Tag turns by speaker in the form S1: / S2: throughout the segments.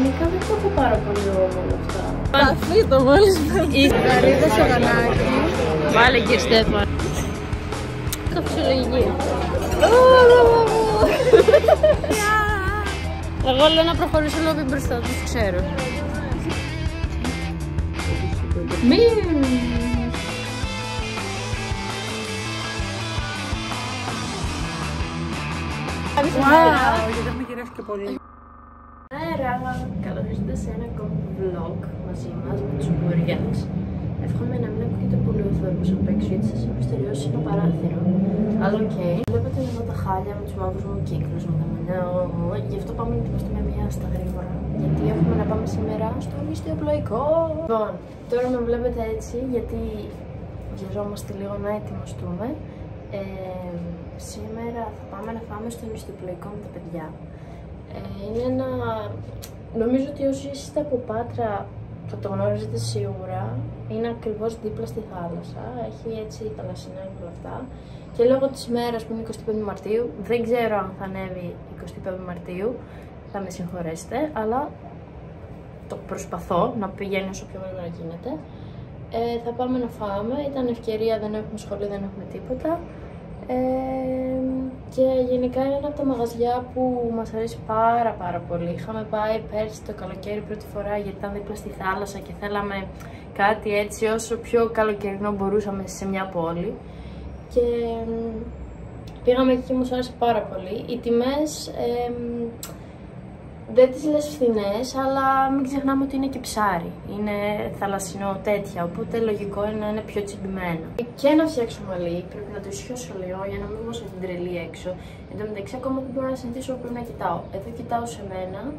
S1: Γενικά δεν το έχω πάρα πολύ όλα αυτά.
S2: Παθή το μόλις η γαρίδα στο γανάκι.
S1: Βάλε κύριε Στέφαν. Καψιολογική. Εγώ λέω να προχωρήσω λίγο πιο μπροστά, τους ξέρω.
S2: Wow, γιατί έχουμε γυρίσει και πολύ.
S1: Καλημέρα, καλώς ήρθατε σε ένα ακόμη vlog μαζί μας με τους Μπουριάς. Εύχομαι να μην ακούγεται πολύ ο θόρυβος απ' έξω γιατί σας έχω στερεώσει ένα παράθυρο. Αλλά οκ. Βλέπετε εδώ τα χάλια με τους μαύρους μου κύκλους, με τα μαλλιά. Γι' αυτό πάμε να ετοιμαστούμε μια στα γρήγορα. Γιατί έχουμε να πάμε σήμερα στο νηστιοπλοϊκό. Λοιπόν, τώρα με βλέπετε έτσι γιατί βιαζόμαστε λίγο να ετοιμαστούμε. Σήμερα θα πάμε να φάμε στο νηστιοπλοϊκό με τα παιδιά. Είναι ένα... Νομίζω ότι όσοι είστε από Πάτρα θα το γνωρίζετε σίγουρα. Είναι ακριβώς δίπλα στη θάλασσα. Έχει έτσι θαλασσινά και όλα αυτά. Και λόγω της μέρας που είναι 25 Μαρτίου, δεν ξέρω αν θα ανέβει 25 Μαρτίου, θα με συγχωρέσετε, αλλά το προσπαθώ να πηγαίνει όσο πιο γρήγορα γίνεται. Θα πάμε να φάμε. Ήταν ευκαιρία, δεν έχουμε σχολείο, δεν έχουμε τίποτα. Και γενικά είναι ένα από τα μαγαζιά που μας αρέσει πάρα πολύ. Είχαμε πάει πέρσι το καλοκαίρι πρώτη φορά γιατί ήταν δίπλα στη θάλασσα και θέλαμε κάτι έτσι όσο πιο καλοκαιρινό μπορούσαμε σε μια πόλη. Και πήγαμε εκεί και μας άρεσε πάρα πολύ. Οι τιμές δεν τις λες φθηνές, αλλά μην ξεχνάμε ότι είναι και ψάρι. Είναι θαλασσινό τέτοια, οπότε λογικό είναι να είναι πιο τσιμπημένο. Και να φτιάξω μαλλί, πρέπει να το ισιώσω λίγο για να μην βγω σαν την τρελή έξω. Εν τω μεταξύ, ακόμα δεν μπορώ να συνηθίσω, πρέπει να κοιτάω. Εδώ κοιτάω σε μένα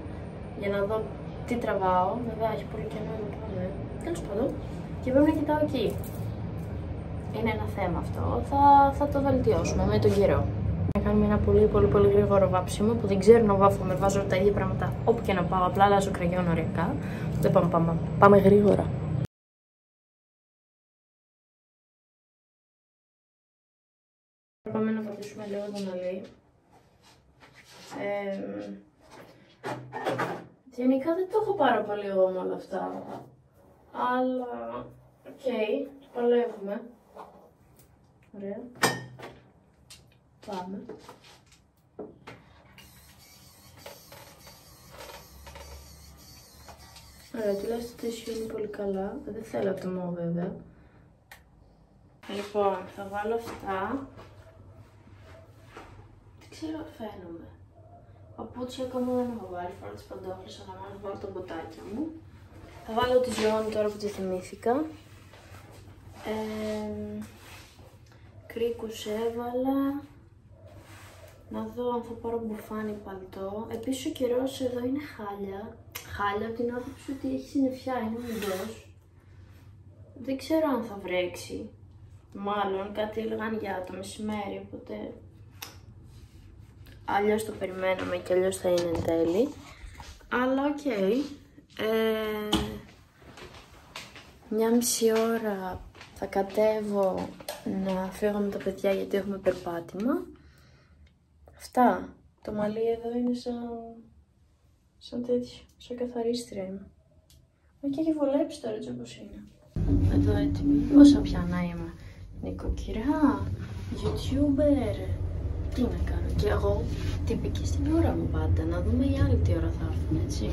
S1: για να δω τι τραβάω. Βέβαια, έχει πολύ κενό εδώ πάνω. Τέλος πάντων, και πρέπει να κοιτάω εκεί. Είναι ένα θέμα αυτό. Θα το βελτιώσουμε με τον καιρό. Να κάνουμε ένα πολύ γρήγορο βάψιμο που δεν ξέρω να βάφουμε, βάζω τα ίδια πράγματα όπου και να πάω, απλά αλλάζω κραγιόν οριακά. Δεν πάμε γρήγορα. Πάμε να πατήσουμε λίγο το μαλλί. Γενικά δεν το έχω πάρα πολύ εγώ με όλα αυτά, αλλά οκ, παλεύουμε. Ωραία. Πάμε. Ωραία, τουλάχιστον το ίσιο είναι πολύ καλά. Δεν θέλω ατομό βέβαια. Λοιπόν, θα βάλω αυτά. Δεν ξέρω, φαίνομαι. Παπούτσια ακόμα δεν έχω βάλει, φοράω τις παντόφλες, αλλά να βάλω τα μποτάκια μου. Θα βάλω τη ζώνη τώρα που τη θυμήθηκα. Κρίκους έβαλα. Να δω αν θα πάρω μπουφάνι παλτό. Επίσης ο καιρός εδώ είναι χάλια. Χάλια από την άποψη ότι έχει συννεφιά, είναι μουντός. Δεν ξέρω αν θα βρέξει. Μάλλον κάτι έλεγαν για το μεσημέρι, οπότε αλλιώς το περιμέναμε και αλλιώς θα είναι εν τέλει. Αλλά οκ. Μια μισή ώρα θα κατέβω να φύγω με τα παιδιά γιατί έχουμε περπάτημα. Αυτά. Το μαλλί εδώ είναι σαν τέτοιο, σαν καθαρίστρια είμαι. Μα και έχει βολέψει τώρα έτσι όπως είναι. Εδώ έτοιμη. Πόσα πιανά είμαι. Νοικοκυρά, YouTuber. Τι να κάνω. Και εγώ τυπική στην ώρα μου πάντα. Να δούμε οι άλλοι τι ώρα θα έρθουν, έτσι.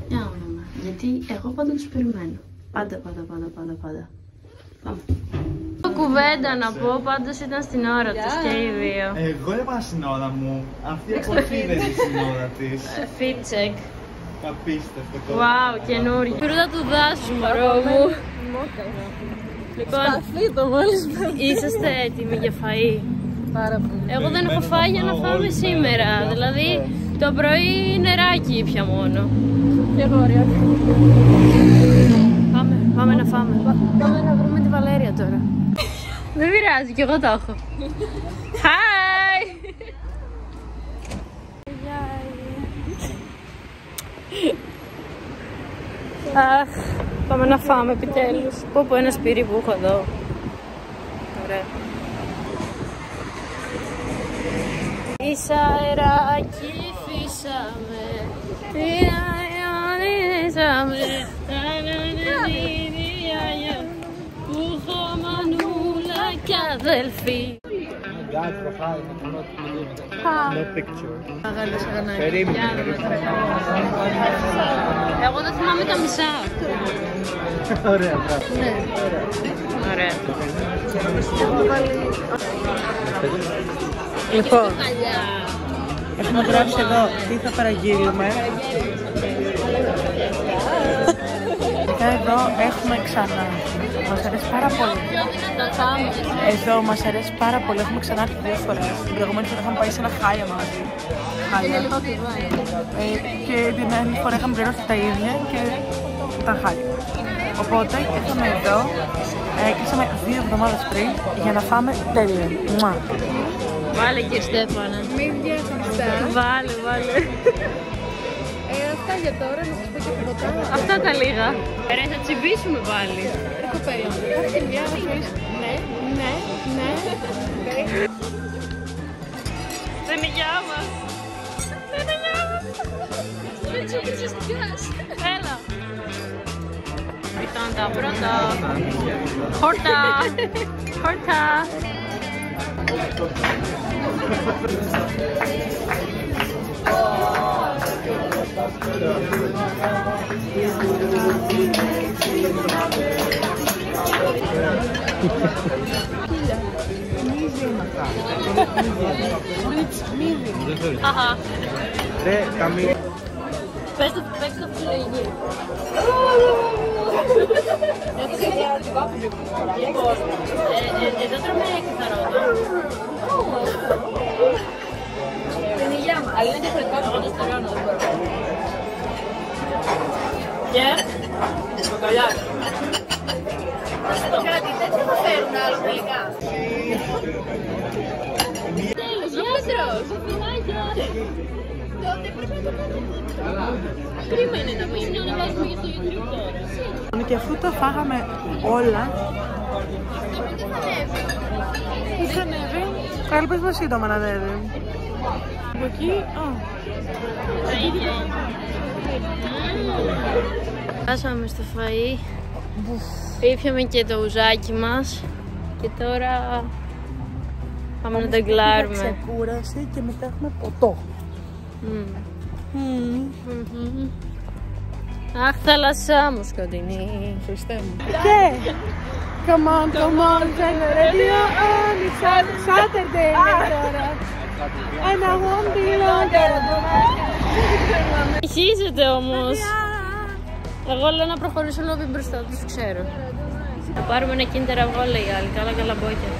S1: Για να δούμε. Γιατί εγώ πάντα τους περιμένω. Πάντα. Πάμε. Κουβέντα να πω, πάντως ήταν στην ώρα τους και οι δύο.
S3: Εγώ έβαλα στην ώρα μου, αυτή η εποχή δεν είναι στην ώρα της.
S1: Fit check.
S3: Απίστευτο.
S1: Wow, καινούριο. Φρούτα του δάσους, μωρό μου. Λοιπόν,
S2: Παθή το μόλις
S1: είσαστε έτοιμοι για φαΐ?
S2: πάρα πολύ.
S1: Εγώ δεν έχω φάει για να φάμε σήμερα. Δηλαδή, το πρωί νεράκι πια μόνο.
S2: Και εγώ ωραία.
S1: Πάμε να φάμε. Πάμε να βρούμε τη Βαλέρια τώρα. Δεν πειράζει, κι εγώ το έχω. Hi! Αχ, πάμε να φάμε επιτέλους. Πω ένα σπίτι που έχω εδώ. Ωραία. Ίσα αεράκι φύσαμε. Χωρίσαμε. Που έχω μανούλα κι αδελφή.
S3: No picture.
S2: Αγάλια σαγανάκι.
S3: Περίμενε.
S1: Εγώ δεν θυμάμαι τα μισά.
S3: Ωραία, μπράβο.
S2: Ναι.
S1: Ωραία.
S2: Λοιπόν, έχουμε γράψει εδώ τι θα παραγγείλουμε. Εδώ έχουμε ξανά. Μας αρέσει πάρα πολύ. Εδώ μας αρέσει πάρα πολύ. Έχουμε ξανά έρθει 2 φορές. Την προηγούμενη φορά είχαμε πάει σε ένα χάλια μαζί. Χάλια. Και την άλλη φορά είχαμε πληρώσει τα ίδια και τα χάλια. Οπότε ήρθαμε εδώ. Κλείσαμε 2 εβδομάδες πριν για να φάμε τέλεια. Μουά.
S1: Βάλε και Στέφανα.
S2: Μύδια, χαμστά.
S1: Βάλε.
S2: Αυτά για τώρα, να σας πω και τίποτα.
S1: Αυτά τα λίγα. Ρε, θα τσιμπήσουμε πάλι.
S2: Ρε κοπέλα, πάρε την μια να πεις. Ναι.
S1: Δεν είναι γεια μας. Έλα. Ήταν τα πρώτα. Χόρτα. Αχα. Πες το φιλογική. Εδώ τρώμε καθαρότο. Είναι η γεια μας. Αλλά είναι διαφορετικό από το στερεόνο, δεν μπορώ. Και κοκαλιάκι.
S2: Κάτι τέτοιο θα φέρουν άλλο τελικά.
S1: Τέλος, γιατρός.
S2: Τότε πρέπει να το κάνουμε.
S1: Κρίμα είναι να μην ανεβάζουμε για το YouTube τώρα.
S2: Και αφού τα φάγαμε όλα, είχε ανέβει. Καλή πες μας σύντομα να ανέβει. Από εκεί,
S1: Φτάσαμε στο φαΐ, ήπιαμε και το ουζάκι μας και τώρα πάμε να τα γκλάρουμε.
S2: Ξεκούραση και μετά έχουμε ποτό.
S1: Αχ, θάλασσά μου σκοτεινή.
S2: Χριστέ μου. Και come on, turn the radio on, it's Saturday τώρα. And I won't be longer.
S1: Αρχίζεται όμως. Εγώ λέω να προχωρήσω λίγο πιο μπροστά, τους ξέρω. Θα πάρουμε ένα Kinder αυγό, λέει η άλλη, καλά καλαμπόκια.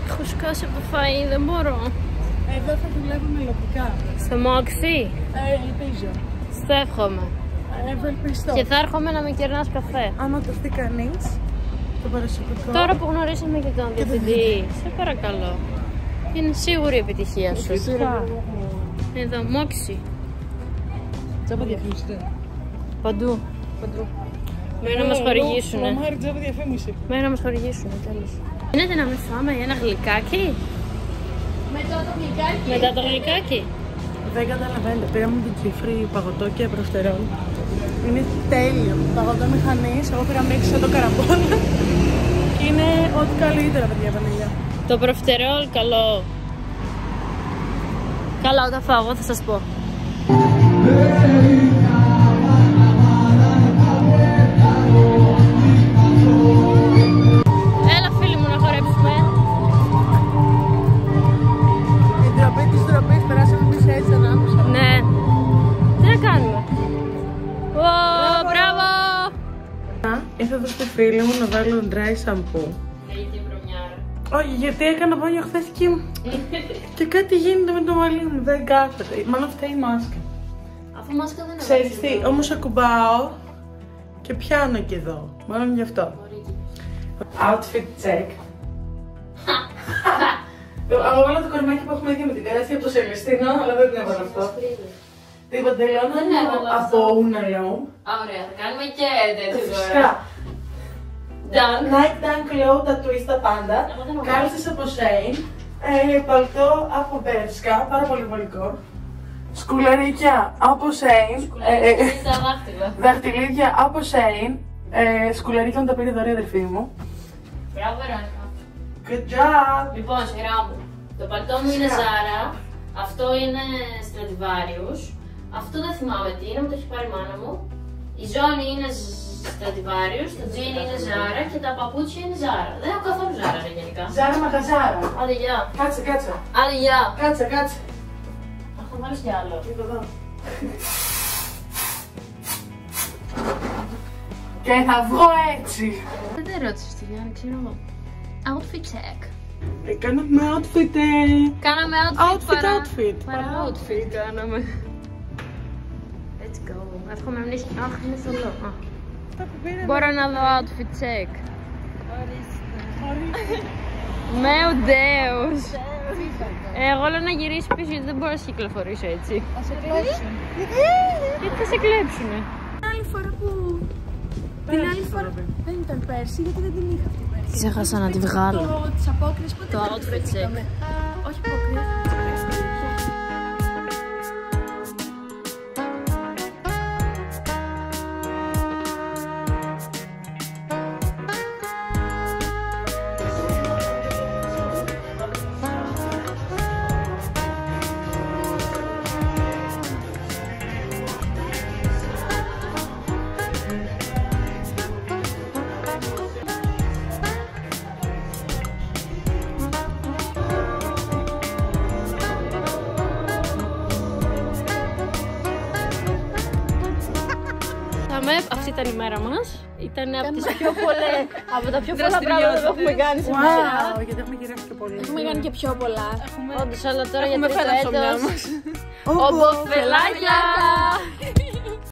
S1: Έχω σκάσει από το φαΐ, δεν μπορώ.
S2: Εδώ θα δουλεύουμε λογικά.
S1: Στο Μόξι.
S2: Ελπίζω.
S1: Στο εύχομαι.
S2: Ευελπιστώ.
S1: Και θα έρχομαι να με κερνάς καφέ.
S2: Άμα το δει κανείς, το παρασωπικό.
S1: Τώρα που γνωρίσαμε και τον διευθυντή, σε παρακαλώ. Είναι σίγουρη η επιτυχία σου. Εδώ, Μόξι.
S2: Τζάμπα διαφήμιση.
S1: Παντού. Μένει να μας χορηγήσουνε.
S2: Μαμάρι, τζάμπα διαφήμιση.
S1: Μένει να μας χορηγήσουνε, τέλος. Γίνεται να μην φάμε ένα γλυκάκι. Μετά το γλυκάκι.
S2: Δεν καταλαβαίνετε. Πήραμε την τσίφρη παγωτό και προφτερόλ. Είναι τέλειο. Παγωτό μηχανής. Εγώ πήρα μίξα το καραμπόλα. Και είναι ό,τι καλύτερα, παιδιά, βανίλια.
S1: Το προφτερόλ καλό. Καλά, όταν φάω, εγώ θα σας πω. Έλα, φίλοι μου, να χορέψουμε.
S2: Η ντροπή της ντροπής, περάσαμε εμείς έτσι ανάμεσα.
S1: Ναι. Τι να κάνουμε. Μπράβο!
S2: Ήρθα εδώ στη φίλη μου να βάλω dry shampoo. Όχι, γιατί έκανα μπάνιο χθες και κάτι γίνεται με το μαλλί μου, δεν κάθεται. Μάλλον φταίει η μάσκα.
S1: Αφού μάσκα δεν είναι.
S2: Ξέρεις τι, όμως ακουμπάω και πιάνω και εδώ. Μάλλον γι' αυτό. Outfit check. Εγώ βάλω το κορμάκι που έχουμε δει με την Κάραση από το Σελεστίνο, αλλά δεν την έβαλα αυτό. Την παντελώνα από Unalo.
S1: Ωραία, θα κάνουμε και τέτοιο τώρα.
S2: Φυσικά. Nike Dunk Low, τα twist τα πάντα. Κάλτσες από Shein. Παλτό από Bershka, πάρα πολύ βολικό. Σκουλαρίκια από Shein. Δαχτυλίδια από Shein. Σκουλαρίκια μου τα πήρε δωρεά αδερφή μου.
S1: Μπράβο, Βερόνικα.
S2: Good job!
S1: Λοιπόν, σειρά μου. Το παλτό μου είναι Zara. Αυτό είναι Stradivarius. Αυτό δεν θυμάμαι τι είναι, μου το έχει πάρει η μάνα μου. Η ζώνη είναι Stradivarius, το τζιν είναι Zara και τα παπούτσια είναι Zara. Δεν έχω καθόλου Zara γενικά.
S2: Zara μαγαζάρα.
S1: Άντε γεια.
S2: Κάτσε.
S1: Άντε γεια.
S2: Κάτσε.
S1: Αχ, θα βάλεις κι άλλο.
S2: Κοίτα εδώ. Και θα βγω έτσι.
S1: Δεν ρώτησες τη Γιάννη, ξέρω εγώ. Outfit check.
S2: Κάναμε outfit.
S1: Κάναμε
S2: Outfit.
S1: Παρά outfit κάναμε. Let's go. Εύχομαι να μην έχει... Αχ, είναι θολό. Μπορώ να δω outfit check. Meu Deus. Εγώ λέω να γυρίσει πίσω γιατί δεν μπορώ να σε κυκλοφορήσω έτσι.
S4: Θα σε κλέψουν.
S1: Γιατί θα σε κλέψουνε.
S4: Την άλλη φορά που... Την άλλη φορά δεν ήταν πέρσι γιατί δεν την είχα αυτή πέρσι.
S1: Ξέχασα να τη βγάλω.
S4: Τις απόκριες πότε
S1: Το outfit check.
S4: Όχι απόκριες.
S1: Αυτή ήταν η μέρα μας. Ήταν από τα πιο πολλά πράγματα που έχουμε κάνει σε μέρα.
S2: Wow, γιατί έχουμε γυρίσει και πολύ.
S4: Έχουμε κάνει και πιο πολλά.
S1: Όντως, αλλά τώρα για
S2: Έχουμε
S1: τρίτο
S2: φέρει τα ψωμιά
S1: έτος.
S2: μας.
S1: Ομποφελάκια!